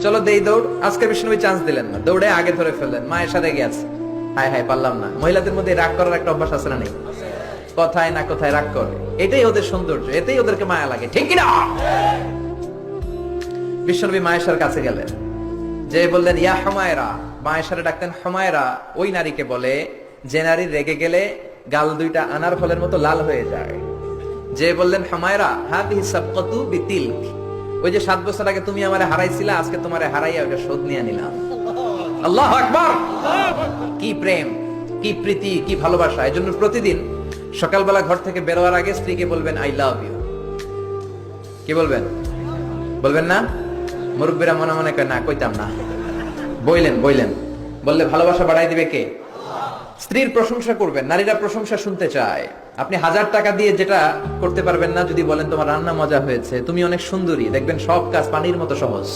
চলো দেই দৌড়। আজকে বিষ্ণুবী চান্স দিলেন না, দৌড়ে আগে ধরে ফেললেন, মায়ের সাথে গেছে। হায় হায় পারলাম না। মহিলাদের মধ্যে রাগ করার একটা অভ্যাস আছে না নেই? কথায় না কোথায় রাগ করে, এটাই ওদের সৌন্দর্য, এতেই ওদেরকে মায়া লাগে, ঠিক কিনা? বিশ্বনবী মায়েশার কাছে গেলেন, যে বললেন ইয়া হুমায়রা। মায়েশারে ডাকতেন হুমায়রা। ওই নারীকে বলে যে নারী রেগে গেলে গাল দুইটা আনার ফলের মতো লাল হয়ে যায়। যে বললেন হুমায়রা হাদিহি সাবকাতু বিতিলক, ওই যে 7 বছর আগে তুমি আমারে হারাইছিলা, আজকে তোমারে হারাইয়া ওটা শোধ নিয়ে নিলাম। আল্লাহু আকবার! কি প্রেম, কি প্রীতি, কি ভালোবাসা! এজন্য প্রতিদিন সকালবেলা ঘর থেকে বেরোয়ার আগে স্ত্রীকে বলবেন আই লাভ ইউ। কি বলবেন? বলবেন না? মুরব্বীরা মনে মনে কয় না, কইতাম না। বললেন বললে ভালোবাসা বাড়াই দিবে কে? স্ত্রীর প্রশংসা করবেন। নারীরা প্রশংসা শুনতে চায়। আপনি 1000 টাকা দিয়ে যেটা করতে পারবেন না, যদি বলেন তোমার রান্না মজা হয়েছে, তুমি অনেক সুন্দরী, দেখবেন সব কাজ পানির মতো সহজ।